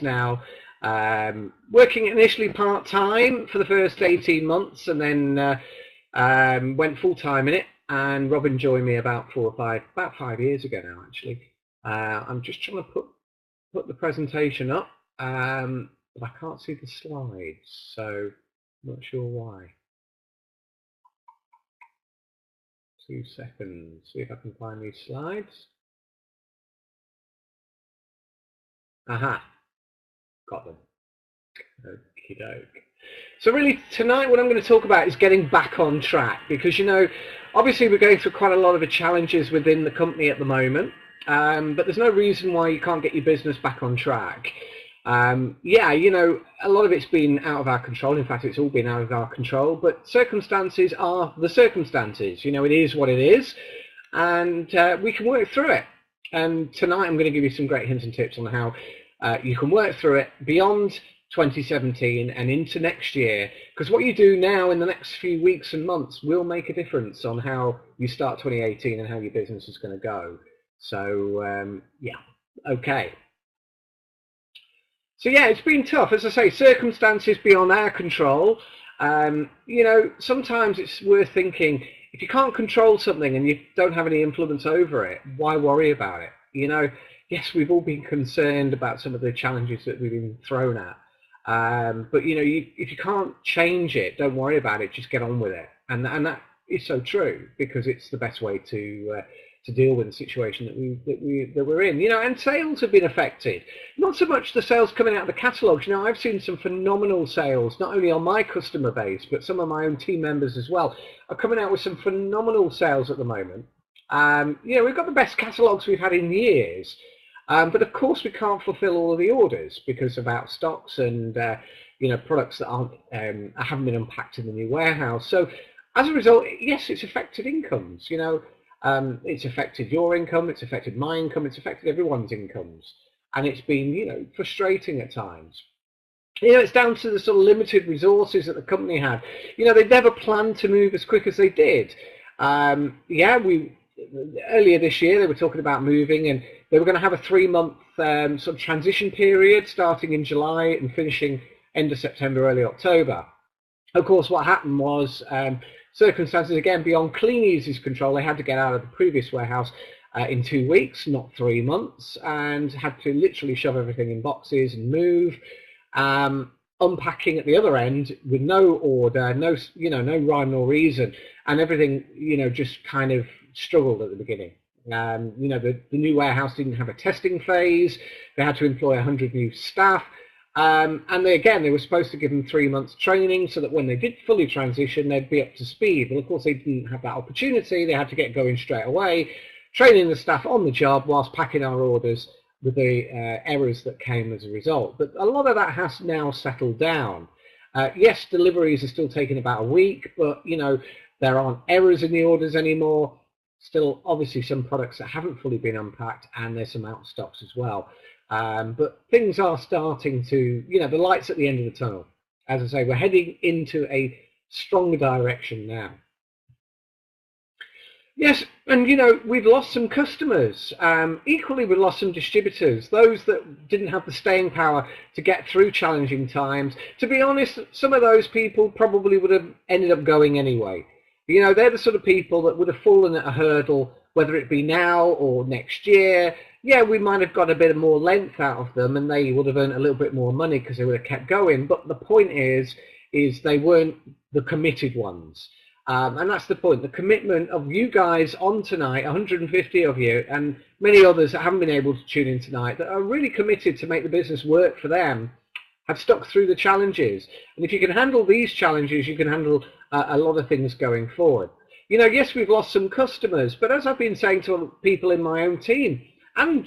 now, working initially part-time for the first 18 months and then went full-time in it. And Robin joined me about 5 years ago now, actually. I'm just trying to put the presentation up, but I can't see the slides, so I'm not sure why. 2 seconds, see if I can find these slides. Aha, got them. Okie doke. So really tonight what I'm going to talk about is getting back on track, because obviously we're going through quite a lot of challenges within the company at the moment, but there's no reason why you can't get your business back on track. Yeah, a lot of it's been out of our control. In fact, it's all been out of our control, but circumstances are the circumstances. It is what it is, and we can work through it. And tonight I'm going to give you some great hints and tips on how you can work through it beyond 2017 and into next year, because what you do now in the next few weeks and months will make a difference on how you start 2018 and how your business is going to go. So yeah, okay. So yeah, it's been tough, as I say, circumstances beyond our control. Sometimes it's worth thinking, if you can't control something and you don't have any influence over it, why worry about it? Yes, we've all been concerned about some of the challenges that we've been thrown at. But if you can't change it, don't worry about it, just get on with it. And that is so true, because it's the best way to deal with the situation that we're in. And sales have been affected. Not so much the sales coming out of the catalogues. I've seen some phenomenal sales, not only on my customer base, but some of my own team members as well are coming out with some phenomenal sales at the moment. We've got the best catalogues we've had in years. But of course we can't fulfill all of the orders because of out stocks and products that haven't been unpacked in the new warehouse. So as a result, yes, it's affected incomes. It's affected your income, it's affected my income, it's affected everyone's incomes, and it's been frustrating at times. It's down to the sort of limited resources that the company had. They never planned to move as quick as they did. Earlier this year they were talking about moving, and they were going to have a 3-month sort of transition period starting in July and finishing end of September, early October. Of course, what happened was circumstances, again, beyond Clean Easy's control. They had to get out of the previous warehouse in 2 weeks, not 3 months, and had to literally shove everything in boxes and move. Unpacking at the other end with no order, no rhyme nor reason, and everything just kind of struggled at the beginning. The new warehouse didn't have a testing phase. They had to employ 100 new staff, and they were supposed to give them 3 months training so that when they did fully transition, they'd be up to speed. Well, of course, they didn't have that opportunity. They had to get going straight away, training the staff on the job whilst packing our orders with the errors that came as a result. But a lot of that has now settled down. Yes, deliveries are still taking about a week, but there aren't errors in the orders anymore. Still, obviously, some products that haven't fully been unpacked, and there's some out of stocks as well. But things are starting to, the light's at the end of the tunnel. As I say, we're heading into a stronger direction now. Yes, and we've lost some customers. Equally, we've lost some distributors, those that didn't have the staying power to get through challenging times. To be honest, some of those people probably would have ended up going anyway. They're the sort of people that would have fallen at a hurdle, whether it be now or next year. Yeah, we might have got a bit more length out of them, and they would have earned a little bit more money because they would have kept going. But the point is they weren't the committed ones. And that's the point. The commitment of you guys on tonight, 150 of you, and many others that haven't been able to tune in tonight, that are really committed to make the business work for them, have stuck through the challenges. And if you can handle these challenges, you can handle a lot of things going forward. Yes, we've lost some customers, but as I've been saying to people in my own team, and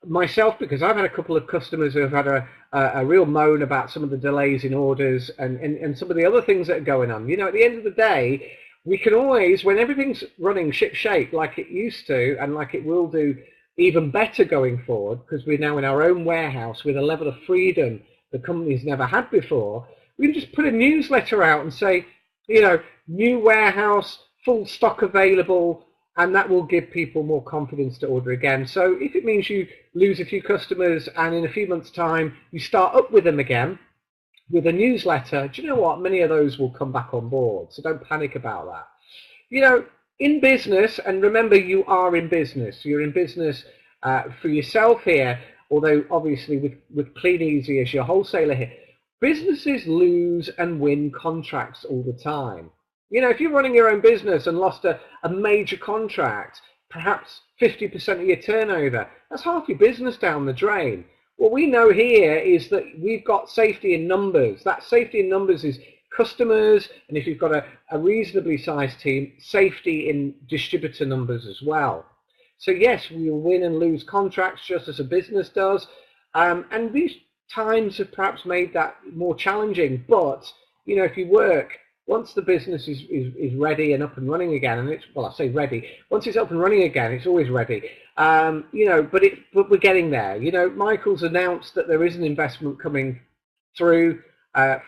myself, because I've had a couple of customers who have had a real moan about some of the delays in orders and some of the other things that are going on. At the end of the day, we can always, when everything's running ship-shape like it used to, and like it will do even better going forward, because we're now in our own warehouse with a level of freedom the company's never had before, we can just put a newsletter out and say, new warehouse, full stock available, and that will give people more confidence to order again. So if it means you lose a few customers and in a few months' time you start up with them again with a newsletter, do you know what? Many of those will come back on board. So don't panic about that. You know, in business, and remember you are in business. You're in business for yourself here, although obviously with Clean Easy as your wholesaler here, businesses lose and win contracts all the time. You know, if you're running your own business and lost a major contract, perhaps 50% of your turnover, that's half your business down the drain. What we know here is that we've got safety in numbers. That safety in numbers is customers, and if you've got a reasonably sized team, safety in distributor numbers as well. So yes, we will win and lose contracts just as a business does, and these times have perhaps made that more challenging. But you know, if you work, once the business is ready and up and running again, and it's, well, I say ready, once it's up and running again, it's always ready. You know, but we're getting there. You know, Michael's announced that there is an investment coming through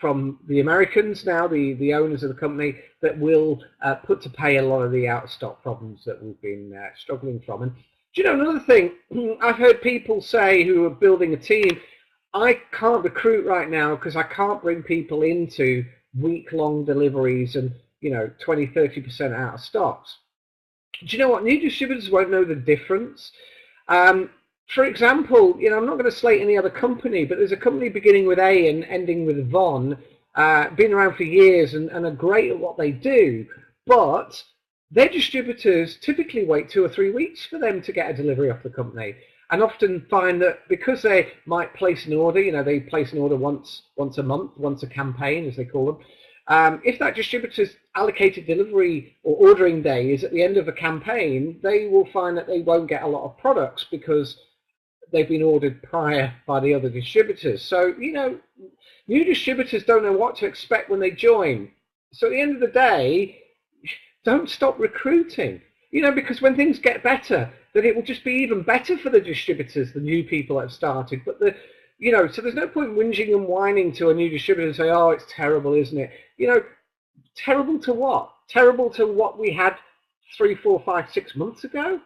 from the Americans now, the owners of the company, that will put to pay a lot of the out-of-stock problems that we've been struggling from. And do you know, another thing, I've heard people say who are building a team, I can't recruit right now because I can't bring people into week-long deliveries and, you know, 20-30% out of stocks. Do you know what? New distributors won't know the difference. For example, you know, I'm not going to slate any other company, but there's a company beginning with A and ending with Von, been around for years and are great at what they do, but their distributors typically wait 2 or 3 weeks for them to get a delivery off the company, and often find that because they might place an order, you know, they place an order once a month, once a campaign, as they call them. If that distributor's allocated delivery or ordering day is at the end of a campaign, they will find that they won't get a lot of products because they've been ordered prior by the other distributors. So, you know, new distributors don't know what to expect when they join. So at the end of the day, don't stop recruiting, you know, because when things get better, then it will just be even better for the distributors, the new people that have started. But you know, so there's no point whinging and whining to a new distributor and say, oh, it's terrible, isn't it? You know, terrible to what? Terrible to what we had 3, 4, 5, 6 months ago?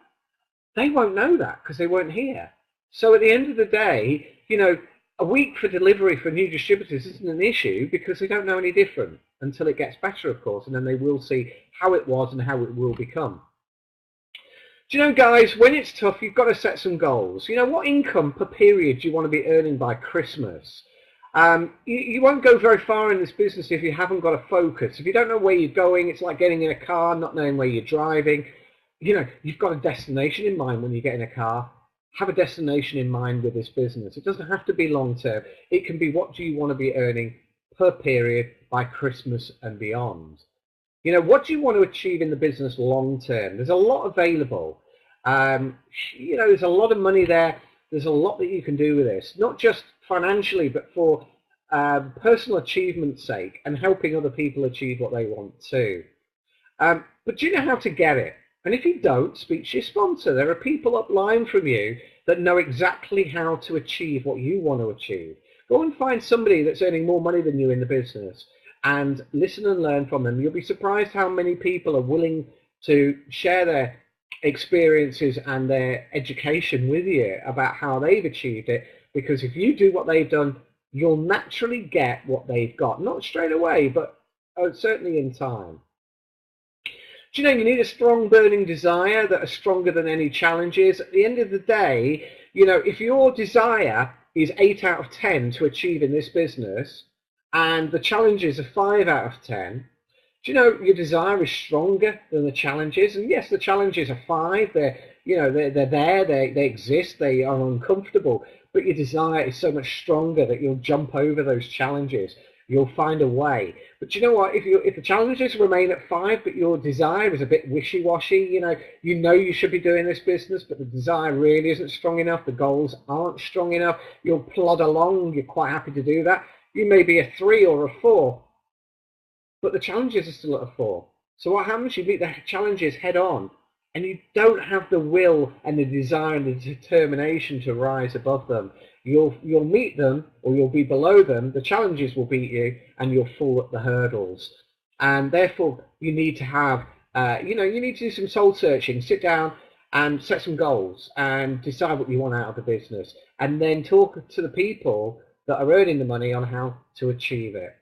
They won't know that because they weren't here. So at the end of the day, you know, a week for delivery for new distributors isn't an issue because they don't know any different until it gets better, of course, and then they will see how it was and how it will become. Do you know, guys, when it's tough, you've got to set some goals. You know, what income per period do you want to be earning by Christmas? You won't go very far in this business if you haven't got a focus. If you don't know where you're going, it's like getting in a car, not knowing where you're driving. You know, you've got a destination in mind when you get in a car. Have a destination in mind with this business. It doesn't have to be long term. It can be, what do you want to be earning per period by Christmas and beyond? You know, what do you want to achieve in the business long term? There's a lot available. You know, there's a lot of money there. There's a lot that you can do with this, not just financially, but for personal achievement's sake and helping other people achieve what they want too. But do you know how to get it? And if you don't, speak to your sponsor. There are people upline from you that know exactly how to achieve what you want to achieve. Go and find somebody that's earning more money than you in the business and listen and learn from them. You'll be surprised how many people are willing to share their experiences and their education with you about how they've achieved it, because if you do what they've done, you'll naturally get what they've got. Not straight away, but certainly in time. Do you know, you need a strong burning desire that are stronger than any challenges. At the end of the day, you know, if your desire is 8 out of 10 to achieve in this business and the challenges are 5 out of 10, do you know your desire is stronger than the challenges? And yes, the challenges are 5. They're, you know, they're there. They exist. They are uncomfortable. But your desire is so much stronger that you'll jump over those challenges. You'll find a way. But you know what? If the challenges remain at 5, but your desire is a bit wishy-washy, you know you should be doing this business, but the desire really isn't strong enough. The goals aren't strong enough. You'll plod along. You're quite happy to do that. You may be a 3 or a 4. But the challenges are still at a 4. So what happens? You meet the challenges head on, and you don't have the will and the desire and the determination to rise above them. You'll meet them, or you'll be below them. The challenges will beat you, and you'll fall at the hurdles. And therefore, you need to have You know, you need to do some soul searching, sit down and set some goals and decide what you want out of the business, and then talk to the people that are earning the money on how to achieve it.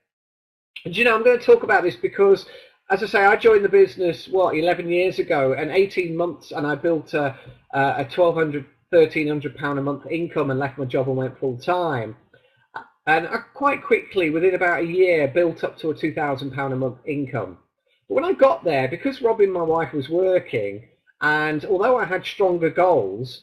And you know, I'm going to talk about this because, as I say, I joined the business, 11 years ago, and 18 months, and I built a £1,200, £1,300 a month income and left my job and went full time. And I quite quickly, within about a year, built up to a £2,000 a month income. But when I got there, because Robin, my wife, was working, and although I had stronger goals,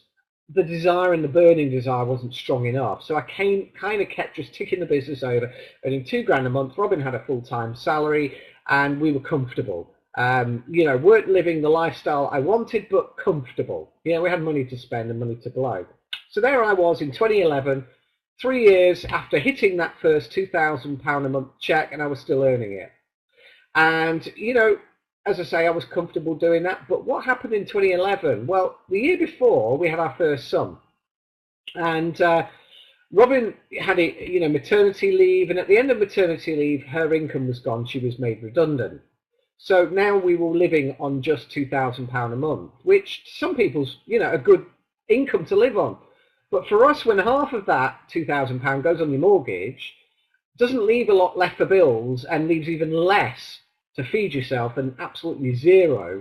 the desire and the burning desire wasn't strong enough. So I kind of kept just ticking the business over, earning £2,000 a month. Robin had a full-time salary, and we were comfortable. You know, weren't living the lifestyle I wanted, but comfortable. You know, we had money to spend and money to blow. So there I was in 2011, 3 years after hitting that first £2,000 a month check, and I was still earning it. And, you know, as I say, I was comfortable doing that. But what happened in 2011? Well, the year before, we had our first son. And Robin had a, you know, maternity leave. And at the end of maternity leave, her income was gone. She was made redundant. So now we were living on just £2,000 a month, which some people's, you know, a good income to live on. But for us, when half of that £2,000 goes on your mortgage, doesn't leave a lot left for bills and leaves even less to feed yourself and absolutely zero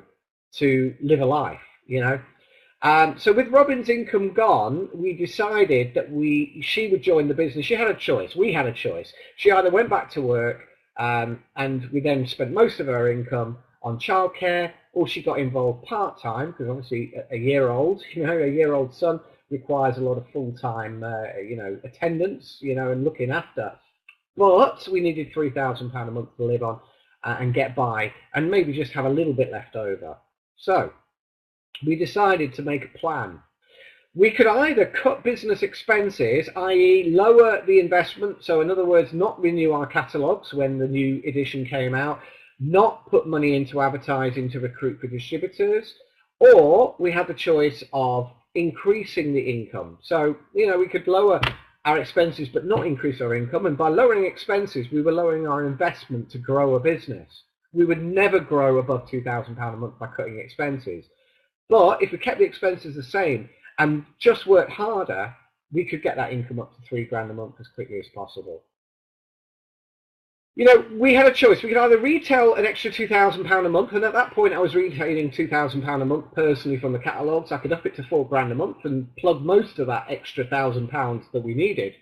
to live a life, you know. So with Robin's income gone, we decided that she would join the business. She had a choice. We had a choice. She either went back to work, and we then spent most of her income on childcare, or she got involved part-time, because obviously a year-old, you know, a year-old son requires a lot of full-time, you know, attendance, you know, and looking after. But we needed £3,000 a month to live on and get by, and maybe just have a little bit left over. So we decided to make a plan. We could either cut business expenses, i.e. lower the investment, so in other words, not renew our catalogues when the new edition came out, not put money into advertising to recruit for distributors, or we had the choice of increasing the income. So, you know, we could lower our expenses but not increase our income, and by lowering expenses we were lowering our investment to grow a business. We would never grow above £2,000 a month by cutting expenses, but if we kept the expenses the same and just worked harder, we could get that income up to £3,000 a month as quickly as possible. You know, we had a choice. We could either retail an extra £2,000 a month, and at that point I was retailing £2,000 a month personally from the catalogues. I could up it to £4,000 a month and plug most of that extra £1,000 that we needed.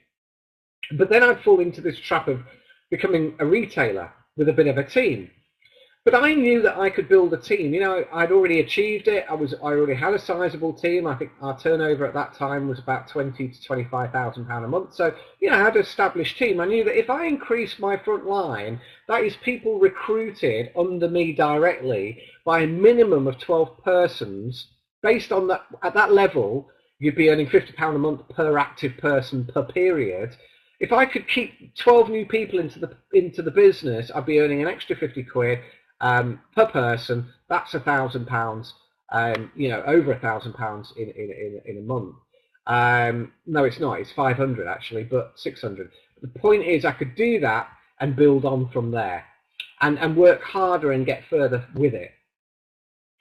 But then I'd fall into this trap of becoming a retailer with a bit of a team. But I knew that I could build a team. You know, I'd already achieved it. I already had a sizable team. I think our turnover at that time was about £20,000 to £25,000 a month. So, you know, I had an established team. I knew that if I increased my front line, that is people recruited under me directly by a minimum of 12 persons, based on that, at that level, you'd be earning £50 a month per active person per period. If I could keep 12 new people into the business, I'd be earning an extra 50 quid. Per person. That's £1,000, you know, over £1,000 in a month. No, it's not. It's 500 actually, but 600. The point is, I could do that and build on from there, and work harder and get further with it.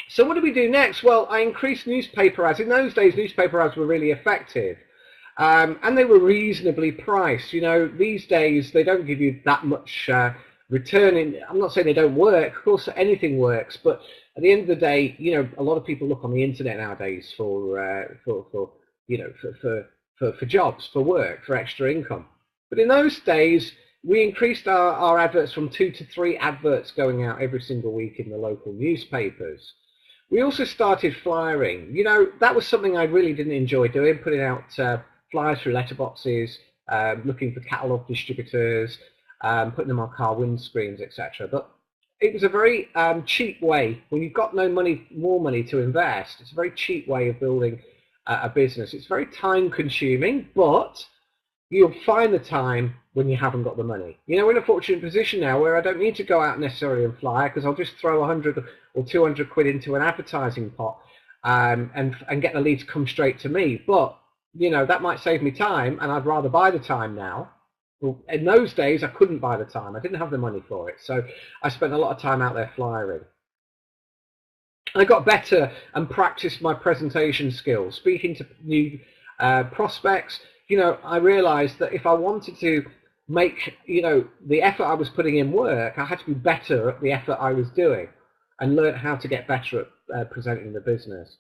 So what do we do next? Well, I increased newspaper ads. In those days, newspaper ads were really effective. And they were reasonably priced. You know, these days they don't give you that much returning. I'm not saying they don't work. Of course, anything works, but at the end of the day, you know, a lot of people look on the internet nowadays for you know, for jobs, for work, for extra income. But in those days, we increased our adverts from 2 to 3 adverts going out every single week in the local newspapers. We also started flyering. You know, that was something I really didn't enjoy doing, putting out flyers through letterboxes, looking for catalogue distributors, putting them on car windscreens, etc. But it was a very cheap way. When you've got no money, more money to invest, it's a very cheap way of building a business. It's very time consuming, but you'll find the time when you haven't got the money. You know, we're in a fortunate position now where I don't need to go out necessarily and fly, because I'll just throw 100 or 200 quid into an advertising pot and get the leads come straight to me. But, you know, that might save me time, and I'd rather buy the time now. Well, in those days, I couldn't buy the time. I didn't have the money for it. So I spent a lot of time out there flying. I got better and practiced my presentation skills, speaking to new prospects. I realized that if I wanted to make, the effort I was putting in work, I had to be better at the effort I was doing and learn how to get better at presenting the business.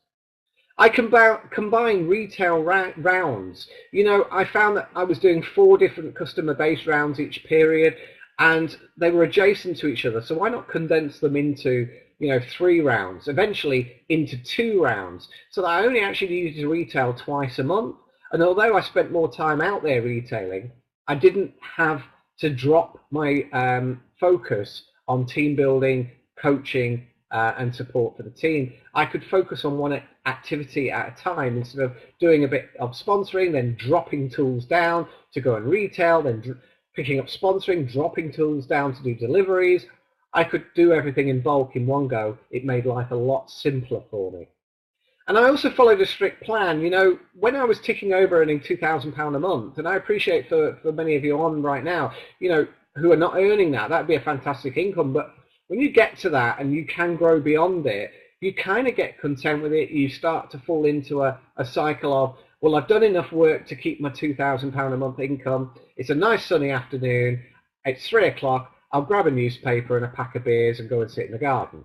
I combine retail rounds. I found that I was doing 4 different customer-based rounds each period, and they were adjacent to each other. So why not condense them into 3 rounds, eventually into 2 rounds, so that I only actually needed to retail twice a month. And although I spent more time out there retailing, I didn't have to drop my focus on team building, coaching, and support for the team. I could focus on one activity at a time instead of doing a bit of sponsoring, then dropping tools down to go and retail, then picking up sponsoring, dropping tools down to do deliveries. I could do everything in bulk in one go. It made life a lot simpler for me. And I also followed a strict plan. When I was ticking over earning £2,000 a month, and I appreciate for many of you on right now, who are not earning that'd be a fantastic income. But when you get to that and you can grow beyond it, you kind of get content with it. You start to fall into a cycle of, well, I've done enough work to keep my £2,000 a month income. It's a nice sunny afternoon. It's 3 o'clock. I'll grab a newspaper and a pack of beers and go and sit in the garden.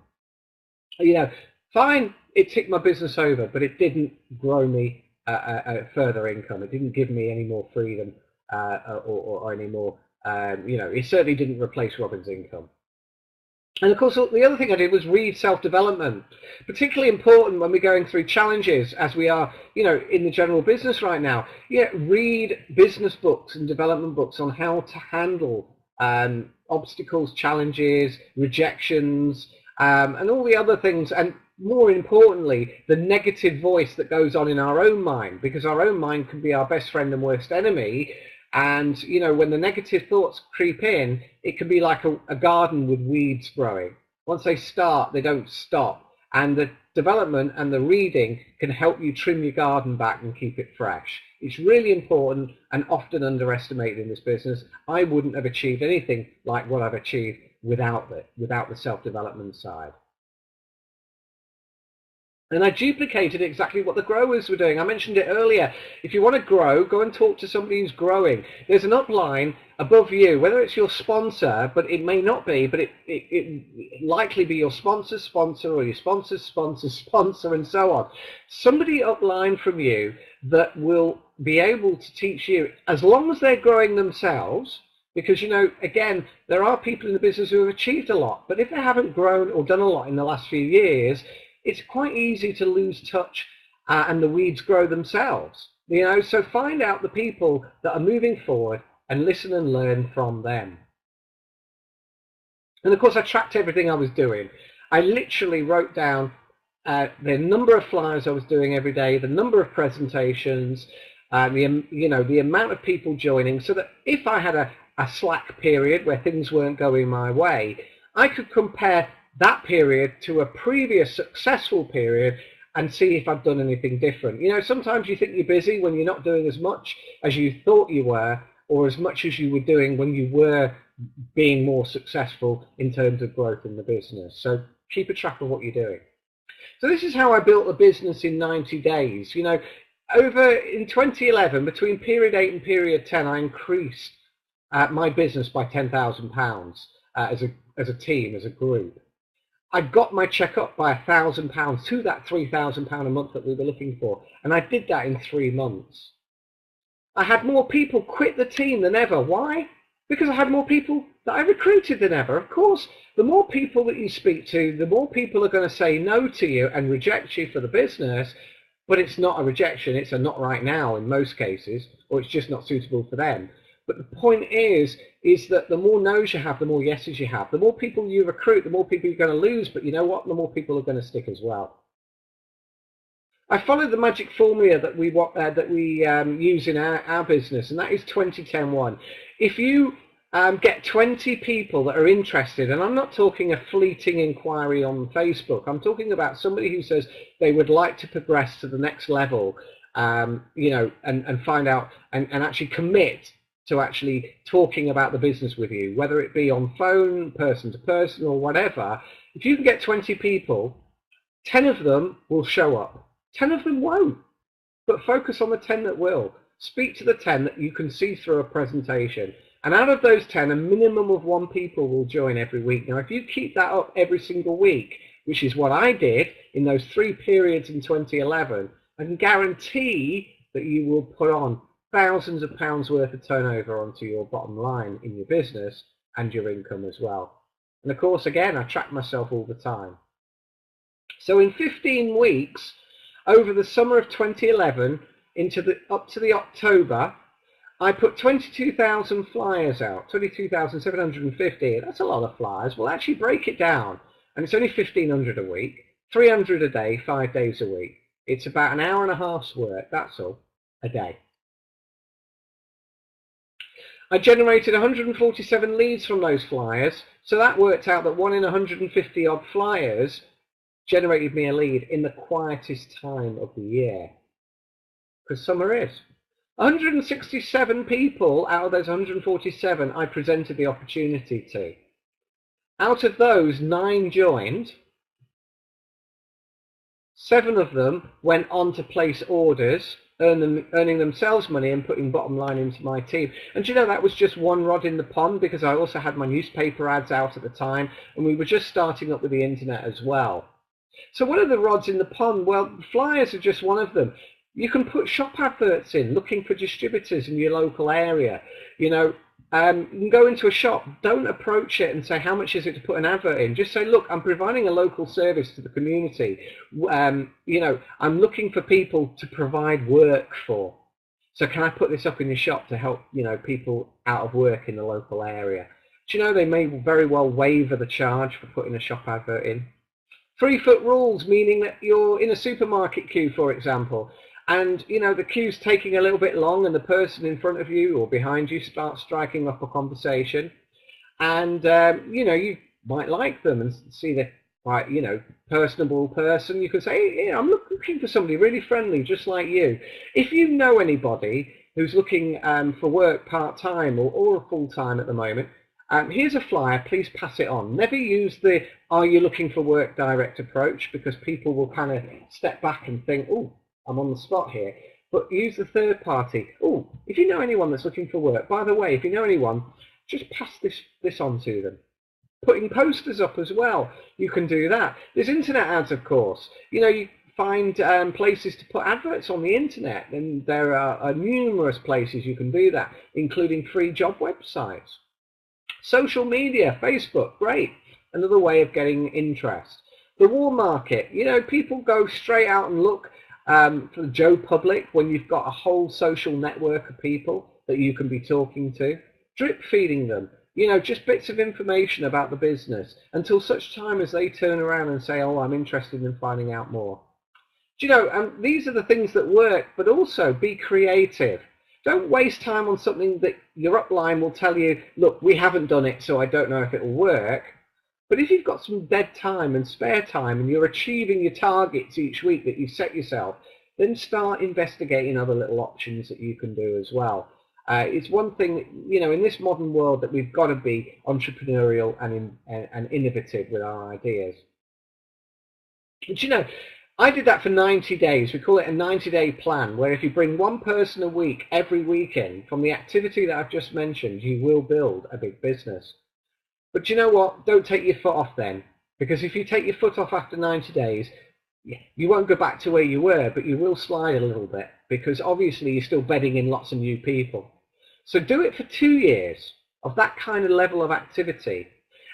Fine, it ticked my business over, but it didn't grow me a further income. It didn't give me any more freedom or any more, it certainly didn't replace Robin's income. And of course, the other thing I did was read self-development, particularly important when we're going through challenges, as we are, in the general business right now. Read business books and development books on how to handle obstacles, challenges, rejections, and all the other things. And more importantly, the negative voice that goes on in our own mind, because our own mind can be our best friend and worst enemy. And, when the negative thoughts creep in, it can be like a garden with weeds growing. Once they start, they don't stop. And the development and the reading can help you trim your garden back and keep it fresh. It's really important and often underestimated in this business. I wouldn't have achieved anything like what I've achieved without the self-development side. And I duplicated exactly what the growers were doing. I mentioned it earlier. If you want to grow, go and talk to somebody who's growing. There's an upline above you, whether it's your sponsor, but it may not be, but it likely be your sponsor's sponsor or your sponsor's sponsor's sponsor and so on. Somebody upline from you that will be able to teach you, as long as they're growing themselves, because, again, there are people in the business who have achieved a lot, but if they haven't grown or done a lot in the last few years, it's quite easy to lose touch and the weeds grow themselves. So find out the people that are moving forward and listen and learn from them. And of course, I tracked everything I was doing. I literally wrote down the number of flyers I was doing every day, the number of presentations, the amount of people joining, so that if I had a slack period where things weren't going my way, I could compare that period to a previous successful period and see if I've done anything different. Sometimes you think you're busy when you're not doing as much as you thought you were, or as much as you were doing when you were being more successful in terms of growth in the business. So keep a track of what you're doing. So this is how I built a business in 90 days. Over in 2011, between period 8 and period 10, I increased my business by £10,000 as a team, as a group. I got my check up by £1,000 to that £3,000 a month that we were looking for, and I did that in 3 months. I had more people quit the team than ever. Why? Because I had more people that I recruited than ever. Of course, the more people that you speak to, the more people are going to say no to you and reject you for the business, but it's not a rejection, it's a not right now in most cases, or it's just not suitable for them. But the point is that the more no's you have, the more yeses you have. The more people you recruit, the more people you're going to lose, but you know what? The more people are going to stick as well. I followed the magic formula that we use in our business, and that is 20-10-1. If you get 20 people that are interested, and I'm not talking a fleeting inquiry on Facebook, I'm talking about somebody who says they would like to progress to the next level, and find out and actually commit to actually talking about the business with you, whether it be on phone, person to person, or whatever. If you can get 20 people 10 of them will show up. 10 of them won't, but focus on the 10 that will. Speak to the 10 that you can see through a presentation. And out of those 10, a minimum of 1 people will join every week. Now, if you keep that up every single week, which is what I did in those 3 periods in 2011, I can guarantee that you will put on thousands of pounds worth of turnover onto your bottom line in your business and your income as well. And of course, again, I track myself all the time. So in 15 weeks, over the summer of 2011, up to the October, I put 22,000 flyers out, 22,750. That's a lot of flyers. We'll actually break it down, and it's only 1,500 a week, 300 a day, 5 days a week. It's about an hour and a half's work, that's all, a day. I generated 147 leads from those flyers, so that worked out that 1 in 150 odd flyers generated me a lead in the quietest time of the year, because summer is. 167 people out of those 147 I presented the opportunity to. Out of those, 9 joined. 7 of them went on to place orders, earning themselves money and putting bottom line into my team. And you know, that was just one rod in the pond, because I also had my newspaper ads out at the time, and we were just starting up with the internet as well. So what are the rods in the pond? Well, flyers are just one of them. You can put shop adverts in, looking for distributors in your local area. You know, you can go into a shop, don't approach it and say, how much is it to put an advert in? Just say, look, I'm providing a local service to the community. You know, I'm looking for people to provide work for. So can I put this up in your shop to help, you know, people out of work in the local area? Do you know, they may very well waiver the charge for putting a shop advert in. 3-foot rules, meaning that you're in a supermarket queue, for example, and you know the queue's taking a little bit long, and the person in front of you or behind you starts striking up a conversation, and you know, you might like them and see they're quite, you know, personable person. You can say, hey, I'm looking for somebody really friendly, just like you. If you know anybody who's looking for work part-time or full-time at the moment, here's a flyer, please pass it on. Never use the "are you looking for work" direct approach, because people will kind of step back and think, oh, I'm on the spot here. But use the third party. Oh, if you know anyone that's looking for work, by the way, if you know anyone, just pass this on to them. Putting posters up as well, you can do that. There's internet ads, of course. You know, you find places to put adverts on the internet, and there are numerous places you can do that, including free job websites. Social media, Facebook, great, another way of getting interest. The war market, you know, people go straight out and look for the Joe Public when you've got a whole social network of people that you can be talking to. Drip feeding them, you know, just bits of information about the business until such time as they turn around and say, oh, I'm interested in finding out more. Do you know, these are the things that work, but also be creative. Don't waste time on something that your upline will tell you, look, we haven't done it, so I don't know if it will work. But if you've got some dead time and spare time and you're achieving your targets each week that you've set yourself, then start investigating other little options that you can do as well. It's one thing, you know, in this modern world, that we've got to be entrepreneurial and innovative with our ideas. But you know, I did that for 90 days. We call it a 90-day plan, where if you bring 1 person a week every weekend from the activity that I've just mentioned, you will build a big business. But you know what? Don't take your foot off then, because if you take your foot off after 90 days, you won't go back to where you were, but you will slide a little bit, because obviously you're still bedding in lots of new people. So do it for 2 years of that kind of level of activity.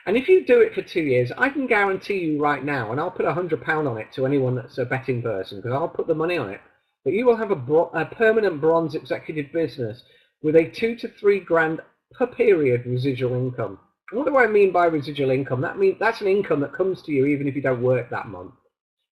And if you do it for 2 years, I can guarantee you right now, and I'll put £100 on it to anyone that's a betting person, because I'll put the money on it, that you will have a permanent bronze executive business with a 2 to 3 grand per period residual income. And what do I mean by residual income? That means that's an income that comes to you even if you don't work that month.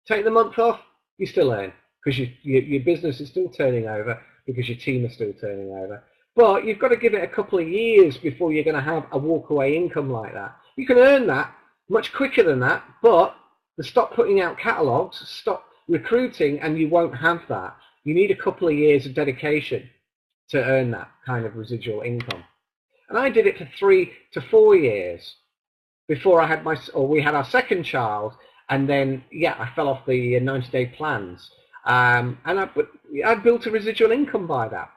Take the month off, you still earn, because your business is still turning over, because your team is still turning over. But you've got to give it a couple of years before you're going to have a walkaway income like that. You can earn that much quicker than that, but stop putting out catalogues, stop recruiting, and you won't have that. You need a couple of years of dedication to earn that kind of residual income. And I did it for 3 to 4 years before I had we had our second child, And then, yeah, I fell off the 90-day plans. And I built a residual income by that.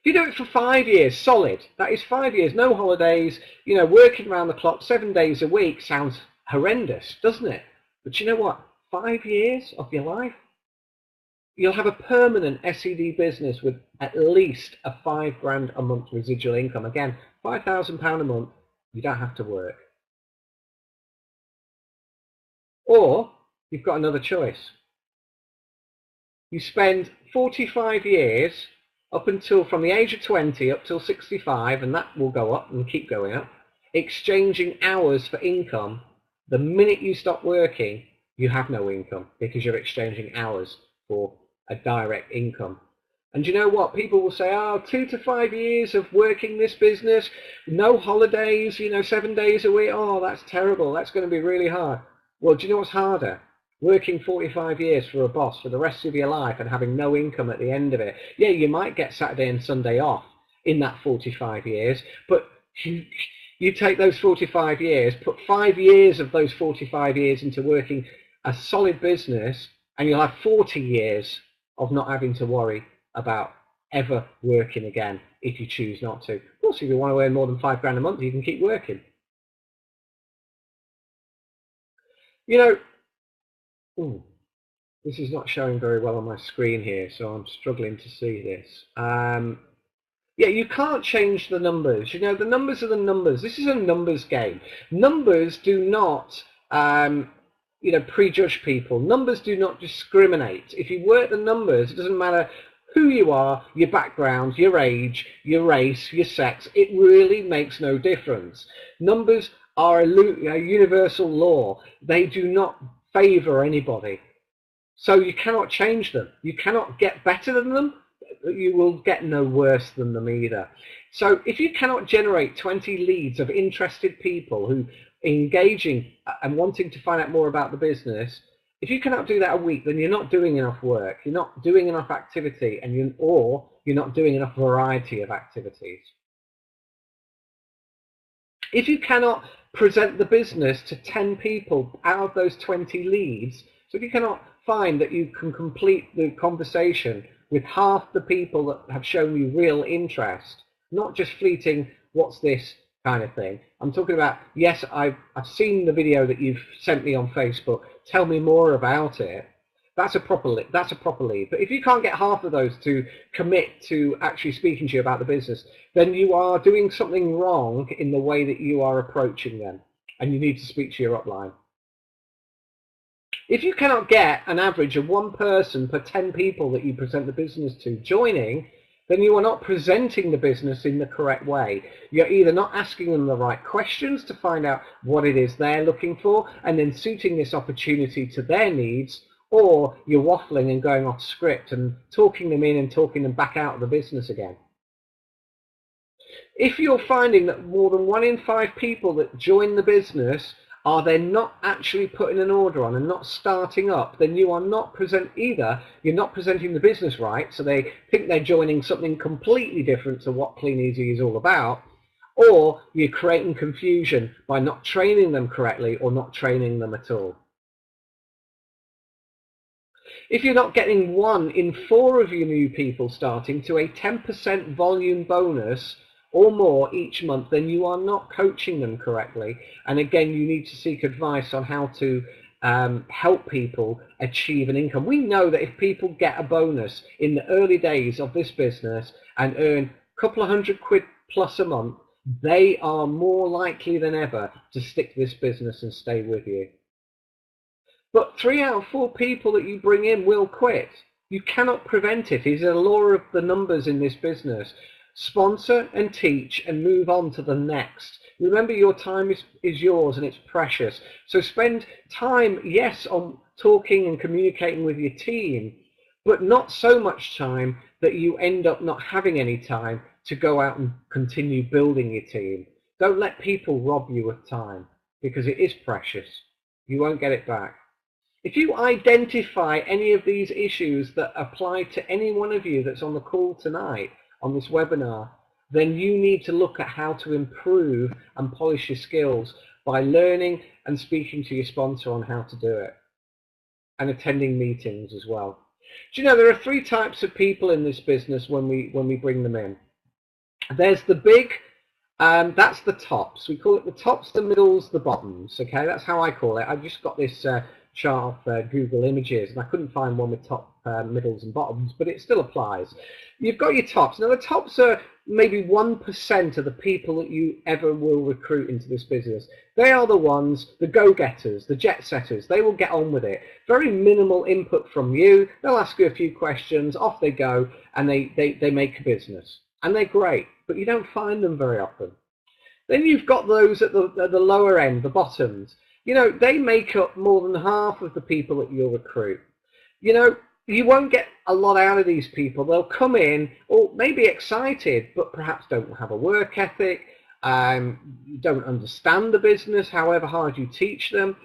If you do it for 5 years, solid, that is 5 years, no holidays, you know, working around the clock, 7 days a week sounds horrendous, doesn't it? But you know what? 5 years of your life, you'll have a permanent SED business with at least a £5,000 a month residual income. Again, £5,000 a month, you don't have to work. Or you've got another choice. You spend 45 years up until from the age of 20 up till 65, and that will go up and keep going up, exchanging hours for income. The minute you stop working, you have no income because you're exchanging hours for a direct income. And you know what? People will say, oh, 2 to 5 years of working this business, no holidays, you know, 7 days a week. Oh, that's terrible. That's going to be really hard. Well, do you know what's harder? Working 45 years for a boss for the rest of your life and having no income at the end of it. Yeah, you might get Saturday and Sunday off in that 45 years, but you take those 45 years, put 5 years of those 45 years into working a solid business, and you'll have 40 years of not having to worry about ever working again if you choose not to. Of course, if you want to earn more than £5,000 a month, you can keep working. You know, ooh, this is not showing very well on my screen here, so I'm struggling to see this. Yeah, you can't change the numbers. You know, the numbers are the numbers. This is a numbers game. Numbers do not, you know, prejudge people. Numbers do not discriminate. If you work the numbers, it doesn't matter who you are, your background, your age, your race, your sex. It really makes no difference. Numbers are a universal law. They do not favour anybody. So you cannot change them. You cannot get better than them. You will get no worse than them either. So if you cannot generate 20 leads of interested people who are engaging and wanting to find out more about the business, if you cannot do that a week, then you're not doing enough work. You're not doing enough activity, and you're not doing enough variety of activities. If you cannot present the business to 10 people out of those 20 leads, so if you cannot find that you can complete the conversation with half the people that have shown you real interest, not just fleeting, what's this kind of thing. I'm talking about, yes, I've seen the video that you've sent me on Facebook, tell me more about it. That's a proper lead. But if you can't get half of those to commit to actually speaking to you about the business, then you are doing something wrong in the way that you are approaching them, and you need to speak to your upline. If you cannot get an average of 1 person per 10 people that you present the business to joining, then you are not presenting the business in the correct way. You're either not asking them the right questions to find out what it is they're looking for and then suiting this opportunity to their needs, or you're waffling and going off script and talking them in and talking them back out of the business again. If you're finding that more than 1 in 5 people that join the business are then not actually putting an order on and not starting up, then you are not you're not presenting the business right, so they think they're joining something completely different to what Clean Easy is all about, or you're creating confusion by not training them correctly or not training them at all. If you're not getting 1 in 4 of your new people starting to a 10% volume bonus or more each month, then you are not coaching them correctly. And again, you need to seek advice on how to help people achieve an income. We know that if people get a bonus in the early days of this business and earn a couple of £100 plus a month, they are more likely than ever to stick to this business and stay with you. But 3 out of 4 people that you bring in will quit. You cannot prevent it. It's a law of the numbers in this business. Sponsor and teach and move on to the next. Remember, your time is yours and it's precious. So spend time, yes, on talking and communicating with your team, but not so much time that you end up not having any time to go out and continue building your team. Don't let people rob you of time, because it is precious. You won't get it back. If you identify any of these issues that apply to any one of you that's on the call tonight, on this webinar, then you need to look at how to improve and polish your skills by learning and speaking to your sponsor on how to do it, and attending meetings as well. Do you know there are 3 types of people in this business when we bring them in? There's the big, that's the tops. We call it the tops, the middles, the bottoms. Okay, that's how I call it. I just got this chart off Google Images, and I couldn't find one with top, middles, and bottoms, but it still applies. You've got your tops. Now the tops are maybe 1% of the people that you ever will recruit into this business. They are the ones, the go-getters, the jet setters. They will get on with it. Very minimal input from you. They'll ask you a few questions, off they go, and they make a business. And they're great, but you don't find them very often. Then you've got those at the lower end, the bottoms. You know, they make up more than half of the people that you'll recruit. You know, you won't get a lot out of these people. They'll come in, or maybe excited, but perhaps don't have a work ethic, don't understand the business, however hard you teach them.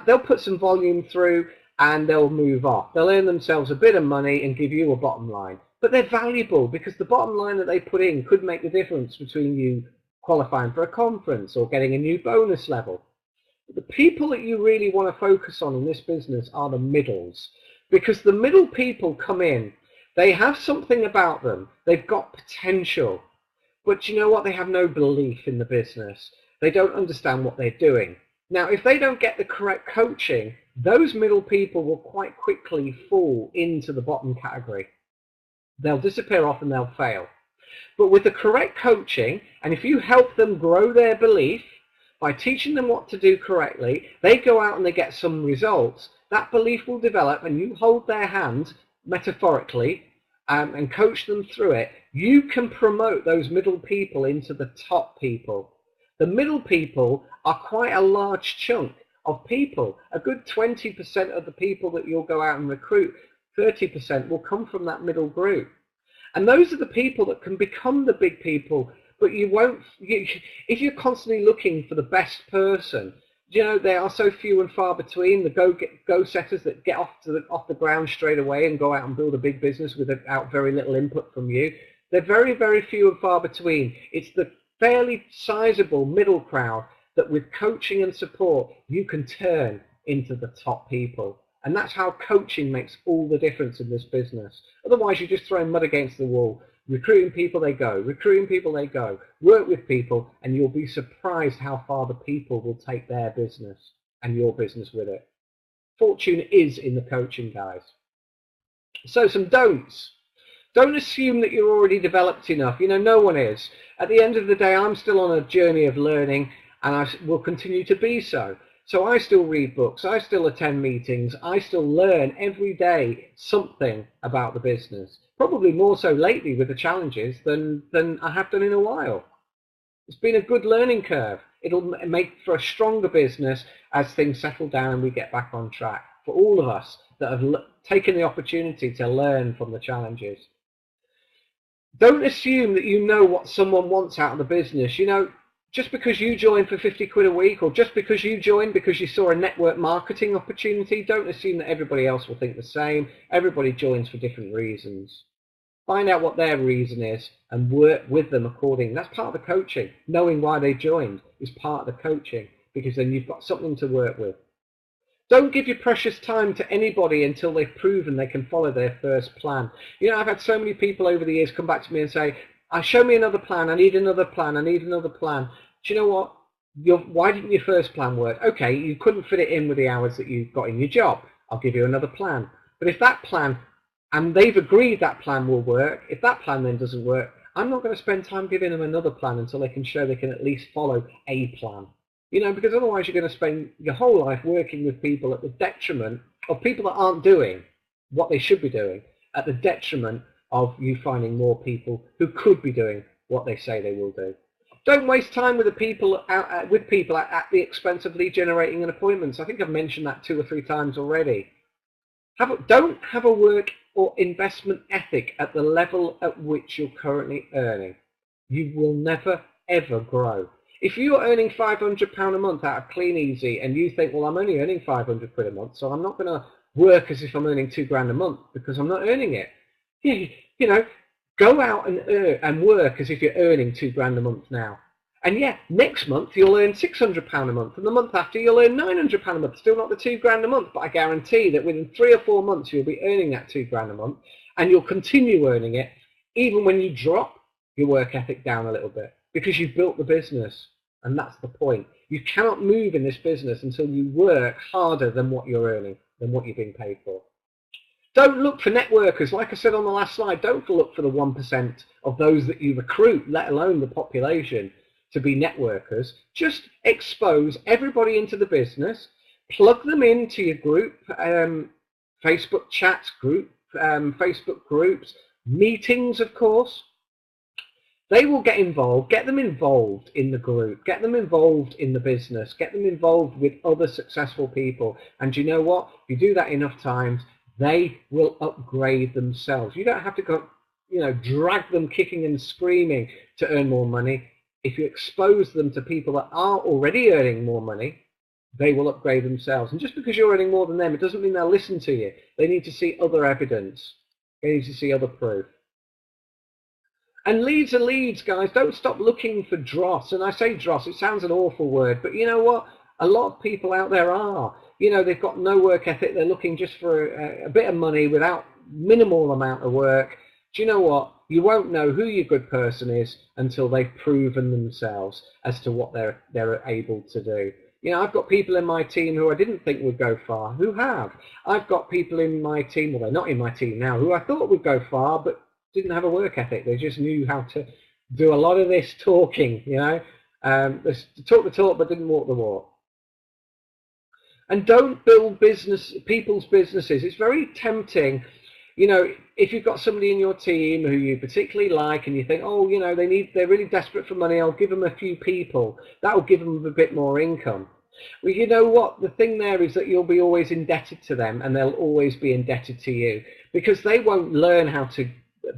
They'll put some volume through and they'll move off. They'll earn themselves a bit of money and give you a bottom line. But they're valuable because the bottom line that they put in could make the difference between you qualifying for a conference or getting a new bonus level. The people that you really want to focus on in this business are the middles, because the middle people come in, they have something about them, they've got potential, but you know what, they have no belief in the business, they don't understand what they're doing. Now if they don't get the correct coaching, those middle people will quite quickly fall into the bottom category. They'll disappear off and they'll fail. But with the correct coaching, and if you help them grow their belief by teaching them what to do correctly, they go out and they get some results, that belief will develop, and you hold their hand metaphorically and coach them through it. You can promote those middle people into the top people. The middle people are quite a large chunk of people. A good 20% of the people that you'll go out and recruit, 30% will come from that middle group. And those are the people that can become the big people, but you won't, if you're constantly looking for the best person, you know, they are so few and far between, the go-setters that get off the ground straight away and go out and build a big business without very little input from you. They're very, very few and far between. It's the fairly sizable middle crowd that with coaching and support, you can turn into the top people. And that's how coaching makes all the difference in this business. Otherwise, you're just throwing mud against the wall. Recruiting people, they go. Recruiting people, they go. Work with people, and you'll be surprised how far the people will take their business and your business with it. Fortune is in the coaching, guys. So some don'ts. Don't assume that you're already developed enough. You know, no one is. At the end of the day, I'm still on a journey of learning, and I will continue to be so. So I still read books, I still attend meetings, I still learn every day something about the business. Probably more so lately with the challenges than I have done in a while. It's been a good learning curve. It'll make for a stronger business as things settle down and we get back on track. For all of us that have taken the opportunity to learn from the challenges. Don't assume that you know what someone wants out of the business. You know, just because you joined for 50 quid a week, or just because you joined because you saw a network marketing opportunity, don't assume that everybody else will think the same. Everybody joins for different reasons. Find out what their reason is and work with them accordingly. That's part of the coaching. Knowing why they joined is part of the coaching, because then you've got something to work with. Don't give your precious time to anybody until they've proven they can follow their first plan. You know, I've had so many people over the years come back to me and say, show me another plan, I need another plan, I need another plan. Do you know what? Why didn't your first plan work? Okay, you couldn't fit it in with the hours that you've got in your job. I'll give you another plan. But if that plan, and they've agreed that plan will work, if that plan then doesn't work, I'm not going to spend time giving them another plan until they can show they can at least follow a plan. You know, because otherwise you're going to spend your whole life working with people at the detriment of people that aren't doing what they should be doing, at the detriment of you finding more people who could be doing what they say they will do. Don't waste time with people at the expense of lead generating and appointments. I think I've mentioned that 2 or 3 times already. Don't have a work or investment ethic at the level at which you're currently earning. You will never, ever grow. If you're earning £500 a month out of Clean Easy and you think, well, I'm only earning 500 quid a month, so I'm not going to work as if I'm earning £2,000 a month because I'm not earning it. You know, go out and work as if you're earning £2,000 a month now. And yeah, next month you'll earn £600 a month, and the month after you'll earn £900 a month. Still not the £2,000 a month, but I guarantee that within 3 or 4 months you'll be earning that £2,000 a month, and you'll continue earning it even when you drop your work ethic down a little bit, because you've built the business. And that's the point. You cannot move in this business until you work harder than what you're earning, than what you're being paid for. Don't look for networkers. Like I said on the last slide, don't look for the 1% of those that you recruit, let alone the population, to be networkers. Just expose everybody into the business, plug them into your group, Facebook chats group, Facebook groups, meetings, of course. They will get involved. Get them involved in the group. Get them involved in the business. Get them involved with other successful people. And you know what? If you do that enough times, they will upgrade themselves. You don't have to go, drag them kicking and screaming to earn more money. If you expose them to people that are already earning more money, they will upgrade themselves. And just because you're earning more than them, it doesn't mean they'll listen to you. They need to see other evidence. They need to see other proof. And leads are leads, guys. Don't stop looking for dross. And I say dross, it sounds an awful word, but you know what? A lot of people out there are. They've got no work ethic. They're looking just for a bit of money without minimal amount of work. Do you know what? You won't know who your good person is until they've proven themselves as to what they're able to do. I've got people in my team who I didn't think would go far, who have. I've got people in my team, well, they're not in my team now, who I thought would go far, but didn't have a work ethic. They just knew how to do a lot of this talking, they talk the talk but didn't walk the walk. And don't build people's businesses. It's very tempting, if you've got somebody in your team who you particularly like and you think, oh, they're really desperate for money, I'll give them a few people. That will give them a bit more income. Well, you know what? The thing there is that you'll be always indebted to them, and they'll always be indebted to you, because they won't learn how to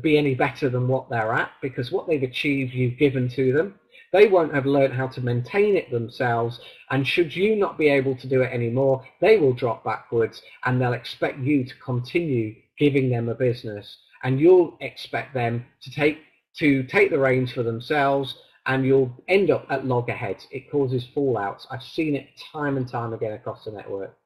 be any better than what they're at, because what they've achieved you've given to them. They won't have learned how to maintain it themselves, and should you not be able to do it anymore, they will drop backwards and they'll expect you to continue giving them a business, and you'll expect them to take the reins for themselves, and you'll end up at loggerheads. It causes fallouts. I've seen it time and time again across the network.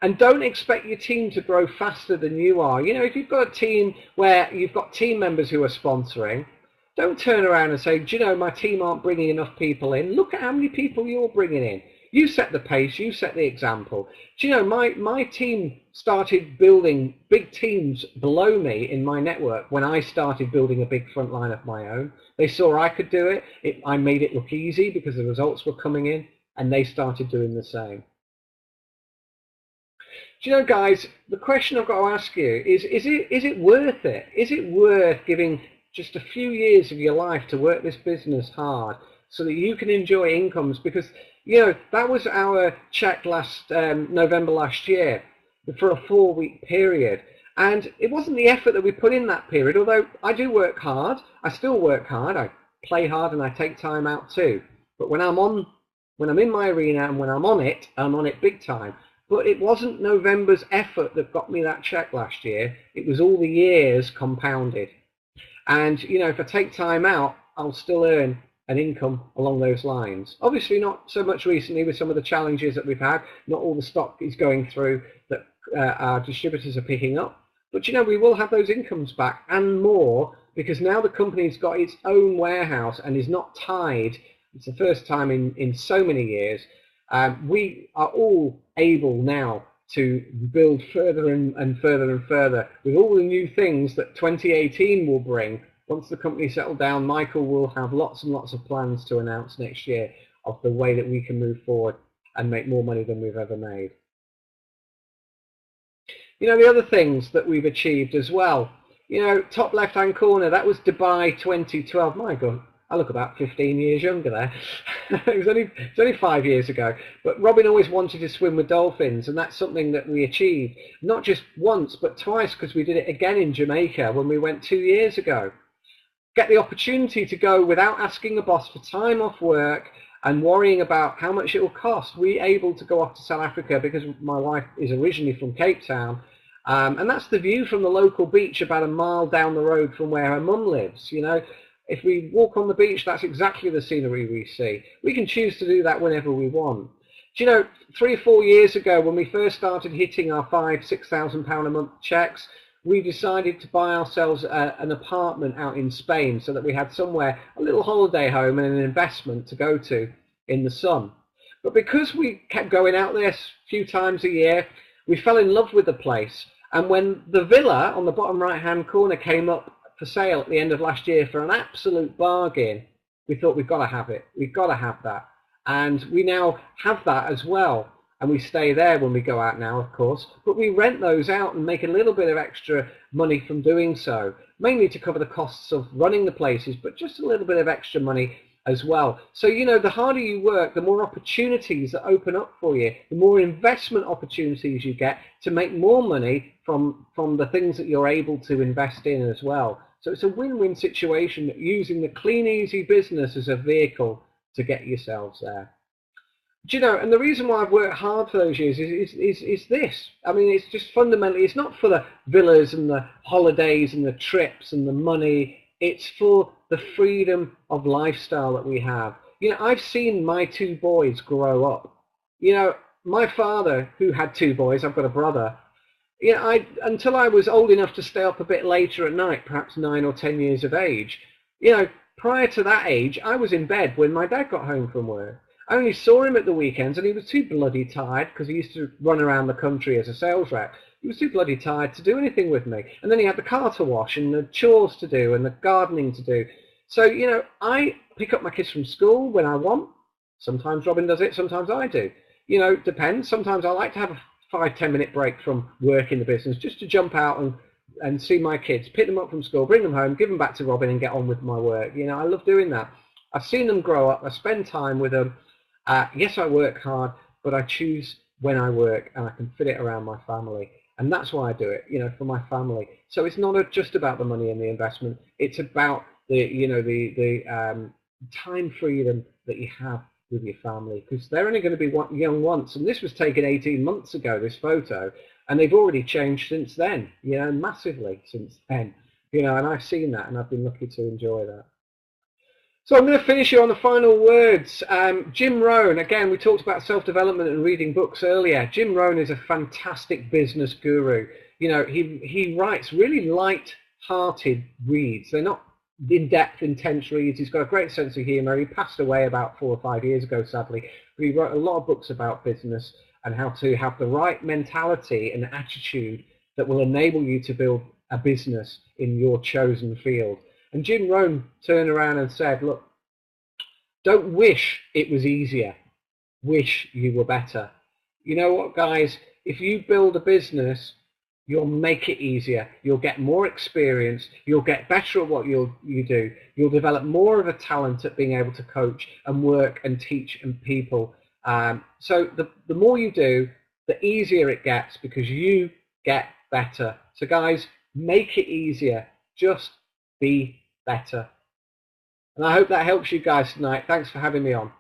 And don't expect your team to grow faster than you are. If you've got a team where you've got team members who are sponsoring, don't turn around and say, do you know, my team aren't bringing enough people in. Look at how many people you're bringing in. You set the pace, you set the example. Do you know, my team started building big teams below me in my network when I started building a big front line of my own. They saw I could do it. I made it look easy because the results were coming in, and they started doing the same. Do you know, guys, the question I've got to ask you is it worth it? Is it worth giving just a few years of your life to work this business hard so that you can enjoy incomes? Because, that was our check last November last year for a 4-week period. And it wasn't the effort that we put in that period, although I do work hard. I still work hard. I play hard and I take time out too. But when I'm in my arena and when I'm on it big time. But it wasn't November's effort that got me that check last year. It was all the years compounded. And, if I take time out, I'll still earn an income along those lines. Obviously not so much recently with some of the challenges that we've had. Not all the stock is going through that our distributors are picking up. But, we will have those incomes back and more, because now the company's got its own warehouse and is not tied. It's the first time in so many years. We are all able now to build further and further and further with all the new things that 2018 will bring. Once the company settled down, Michael will have lots and lots of plans to announce next year of the way that we can move forward and make more money than we've ever made. The other things that we've achieved as well, top left-hand corner, that was Dubai 2012. My God, I look about 15 years younger there. It was only 5 years ago. But Robin always wanted to swim with dolphins, and that's something that we achieved, not just once, but twice, because we did it again in Jamaica when we went 2 years ago. Get the opportunity to go without asking the boss for time off work and worrying about how much it will cost. We able to go off to South Africa because my wife is originally from Cape Town, and that's the view from the local beach about a mile down the road from where her mum lives. If we walk on the beach, that's exactly the scenery we see. We can choose to do that whenever we want. Do you know, 3 or 4 years ago, when we first started hitting our £5,000–6,000 a month checks, we decided to buy ourselves an apartment out in Spain so that we had somewhere, a little holiday home and an investment to go to in the sun. But because we kept going out there a few times a year, we fell in love with the place. And when the villa on the bottom right-hand corner came up for sale at the end of last year for an absolute bargain, we thought, we've got to have it. We've got to have that. And we now have that as well. And we stay there when we go out now, of course. But we rent those out and make a little bit of extra money from doing so, mainly to cover the costs of running the places, but just a little bit of extra money as well. So, you know, the harder you work, the more opportunities that open up for you, the more investment opportunities you get to make more money from the things that you're able to invest in as well. So it's a win-win situation, using the clean, easy business as a vehicle to get yourselves there. Do you know, and the reason why I've worked hard for those years is this. I mean, it's just fundamentally, it's not for the villas and the holidays and the trips and the money. It's for the freedom of lifestyle that we have. You know, I've seen my 2 boys grow up. You know, my father, who had 2 boys, I've got a brother, you know, until I was old enough to stay up a bit later at night, perhaps 9 or 10 years of age, you know, prior to that age, I was in bed when my dad got home from work. I only saw him at the weekends, and he was too bloody tired, because he used to run around the country as a sales rep. He was too bloody tired to do anything with me. And then he had the car to wash and the chores to do and the gardening to do. So, you know, I pick up my kids from school when I want. Sometimes Robin does it, sometimes I do. You know, depends. Sometimes I like to have a 5–10 minute break from work in the business just to jump out and see my kids, pick them up from school, bring them home, give them back to Robin and get on with my work. You know, I love doing that. I've seen them grow up. I spend time with them. Yes, I work hard, but I choose when I work, and I can fit it around my family. And that's why I do it, you know, for my family. So it's not just about the money and the investment. It's about the, you know, the time freedom that you have with your family, because they're only going to be young once. And this was taken 18 months ago, this photo, and they've already changed since then, you know, massively since then, you know, and I've seen that, and I've been lucky to enjoy that. So I'm going to finish you on the final words. Jim Rohn, again, we talked about self-development and reading books earlier. Jim Rohn is a fantastic business guru. You know, he writes really light-hearted reads. They're not in-depth, intense reads. He's got a great sense of humor. He passed away about 4 or 5 years ago, sadly. But he wrote a lot of books about business and how to have the right mentality and attitude that will enable you to build a business in your chosen field. And Jim Rohn turned around and said, look, don't wish it was easier. Wish you were better. You know what, guys? If you build a business, you'll make it easier. You'll get more experience. You'll get better at what you do. You'll develop more of a talent at being able to coach and work and teach and people. So the more you do, the easier it gets, because you get better. So guys, make it easier. Just be better. And I hope that helps you guys tonight. Thanks for having me on.